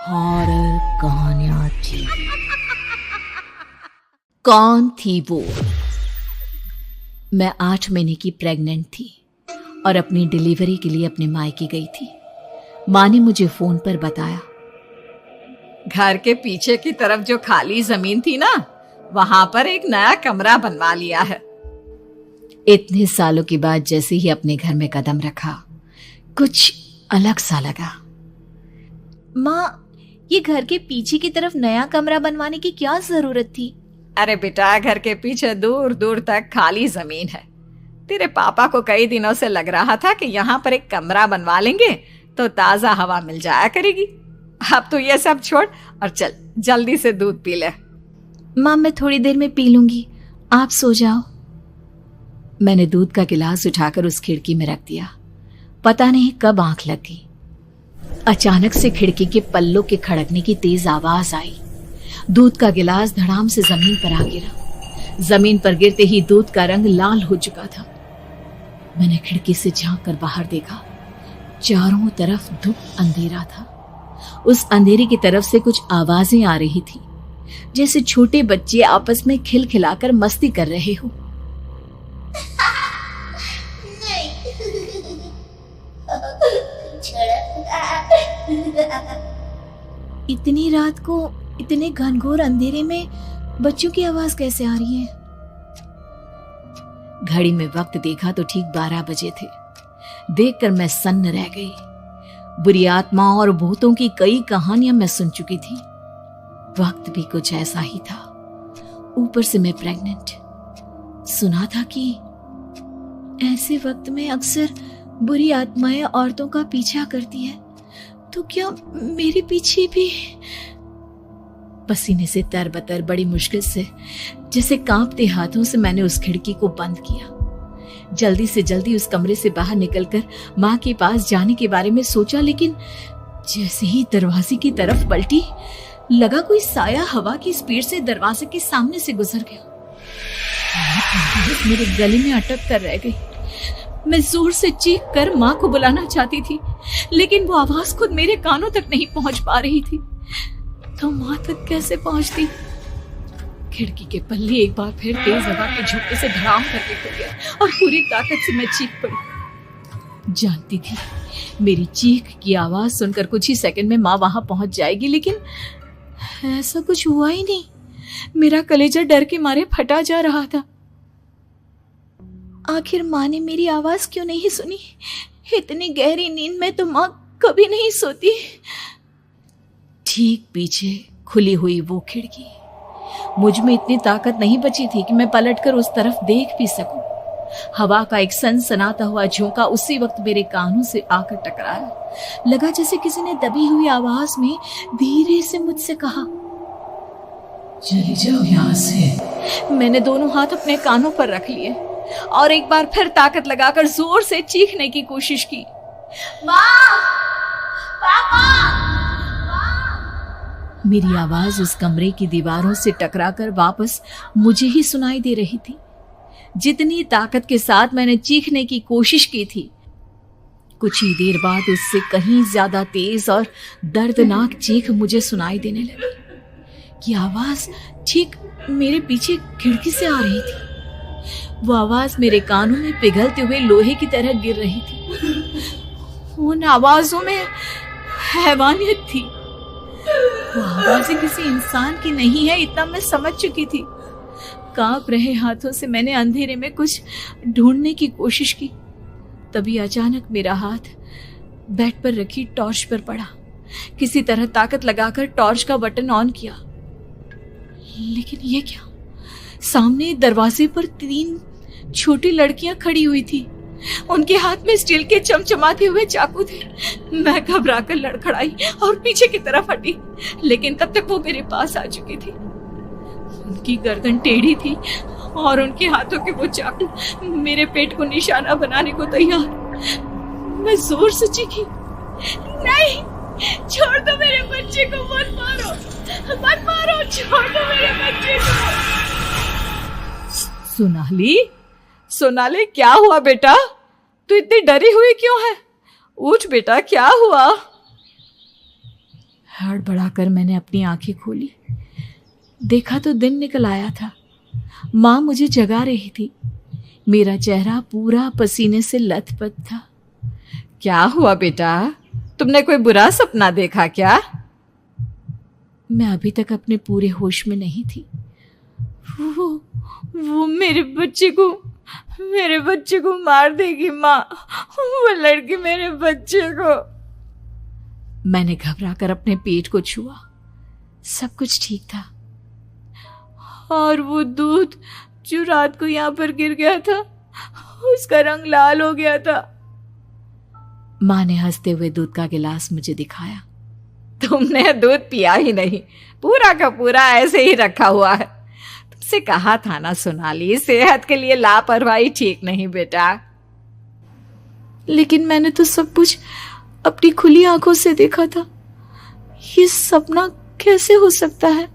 Horror कहानियां थी। कौन थी वो? मैं 8 महीने की प्रेग्नेंट थी और अपनी डिलीवरी के लिए अपने मायके गई थी। माँ ने मुझे फोन पर बताया, घर के पीछे की तरफ जो खाली जमीन थी ना, वहां पर एक नया कमरा बनवा लिया है। इतने सालों के बाद जैसे ही अपने घर में कदम रखा, कुछ अलग सा लगा। माँ, ये घर के पीछे की तरफ नया कमरा बनवाने की क्या जरूरत थी? अरे बेटा, घर के पीछे दूर दूर तक खाली जमीन है। तेरे पापा को कई दिनों से लग रहा था कि यहाँ पर एक कमरा बनवा लेंगे तो ताजा हवा मिल जाया करेगी। अब तो ये सब छोड़ और चल जल्दी से दूध पी ले। माँ, मैं थोड़ी देर में पी लूंगी, आप सो जाओ। मैंने दूध का गिलास उठाकर उस खिड़की में रख दिया। पता नहीं कब आंख लग गई। अचानक से खिड़की के पल्लों के खड़कने की तेज आवाज आई। दूध का गिलास धड़ाम से जमीन पर आ गिरा। जमीन पर गिरते ही दूध का रंग लाल हो चुका था। मैंने खिड़की से झांक कर बाहर देखा। चारों तरफ धूप अंधेरा था। उस अंधेरे की तरफ से कुछ आवाजें आ रही थी, जैसे छोटे बच्चे आपस में खिलखिलाकर मस्ती कर रहे हो। इतनी रात को इतने घनघोर अंधेरे में बच्चों की आवाज कैसे आ रही है? घड़ी में वक्त देखा तो ठीक 12 बजे थे। देखकर मैं सन्न रह गई। बुरी आत्माओं और भूतों की कई कहानियां मैं सुन चुकी थी। वक्त भी कुछ ऐसा ही था। ऊपर से मैं प्रेग्नेंट। सुना था कि ऐसे वक्त में अक्सर बुरी आत्माएं औरतों का पीछा करती है, तो क्या मेरे पीछे भी? पसीने से तरबतर बड़ी मुश्किल से, जैसे कांपते हाथों से मैंने उस खिड़की को बंद किया। जल्दी से जल्दी उस कमरे से बाहर निकलकर माँ के पास जाने के बारे में सोचा, लेकिन जैसे ही दरवाजे की तरफ पलटी, लगा कोई साया हवा की स्पीड से दरवाजे के सामने से गुजर गया। मेरे गले में अटक कर रह गई। मैं जोर से चीख कर माँ को बुलाना चाहती थी, लेकिन वो आवाज खुद मेरे कानों तक नहीं पहुंच पा रही थी। तो माँ तक कैसे पहुंचती? खिड़की के पल्ले एक बार फिर तेज हवा के झोंके से धड़ाम करके खुल गया और पूरी ताकत से मैं चीख पड़ी। जानती थी मेरी चीख की आवाज सुनकर कुछ ही सेकंड में माँ वहां पहुंच जाएगी, लेकिन ऐसा कुछ हुआ ही नहीं। मेरा कलेजा डर के मारे फटा जा रहा था। आखिर माँ ने मेरी आवाज क्यों नहीं सुनी? इतनी गहरी नींद में तो माँ कभी नहीं सोती। ठीक पीछे खुली हुई वो खिड़की। मुझ में इतनी ताकत नहीं बची थी कि मैं पलटकर उस तरफ देख भी सकूं। हवा का एक सनसनाता हुआ झोंका उसी वक्त मेरे कानों से आकर टकराया। लगा जैसे किसी ने दबी हुई आवाज में धीरे से मुझसे कहा, चली जाओ यहाँ से। मैंने दोनों हाथ अपने कानों पर रख लिए और एक बार फिर ताकत लगाकर जोर से चीखने की कोशिश की। माँ! पापा! मेरी आवाज उस कमरे की दीवारों से टकराकर वापस मुझे ही सुनाई दे रही थी। जितनी ताकत के साथ मैंने चीखने की कोशिश की थी, कुछ ही देर बाद उससे कहीं ज्यादा तेज और दर्दनाक चीख मुझे सुनाई देने लगी। कि आवाज ठीक मेरे पीछे खिड़की से आ रही थी। वो आवाज मेरे कानों में पिघलते हुए लोहे की तरह गिर रही थी। उन आवाजों में हैवानियत थी। वो आवाजें किसी इंसान की नहीं है, इतना मैं समझ चुकी थी। कांप रहे हाथों से मैंने अंधेरे में कुछ ढूंढने की कोशिश की। तभी अचानक मेरा हाथ बेड पर रखी टॉर्च पर पड़ा। किसी तरह ताकत लगाकर टॉर्च का बटन ऑन किया, लेकिन ये क्या? सामने दरवाजे पर 3 छोटी लड़कियां खड़ी हुई थी। उनके हाथ में स्टील के चमचमाते हुए चाकू थे। मैं घबराकर लड़खड़ाई और पीछे की तरफ हटी, लेकिन तब तक वो मेरे पास आ चुकी थी। उनकी गर्दन टेढ़ी थी और उनके हाथों के वो चाकू मेरे पेट को निशाना बनाने को तैयार। मैं जोर से चीखी, नहीं, छोड़ दो मेरे बच्चे को, मत मारो, मत मारो, छोड़ दो मेरे बच्चे को। सोनाली, क्या हुआ बेटा? तू इतनी डरी हुई क्यों है? उठ बेटा, क्या हुआ? हड़बड़ाकर मैंने अपनी आंखें खोली। देखा तो दिन निकल आया था। माँ मुझे जगा रही थी। मेरा चेहरा पूरा पसीने से लथपथ था। क्या हुआ बेटा, तुमने कोई बुरा सपना देखा क्या? मैं अभी तक अपने पूरे होश में नहीं थी। वो मेरे बच्चे को मार देगी माँ। वो लड़की मेरे बच्चे को। मैंने घबराकर अपने पेट को छुआ। सब कुछ ठीक था। और वो दूध जो रात को यहाँ पर गिर गया था, उसका रंग लाल हो गया था। माँ ने हंसते हुए दूध का गिलास मुझे दिखाया। तुमने दूध पिया ही नहीं, पूरा का पूरा ऐसे ही रखा हुआ है। तुमसे कहा था ना सोनाली, सेहत के लिए लापरवाही ठीक नहीं बेटा। लेकिन मैंने तो सब कुछ अपनी खुली आंखों से देखा था। ये सपना कैसे हो सकता है?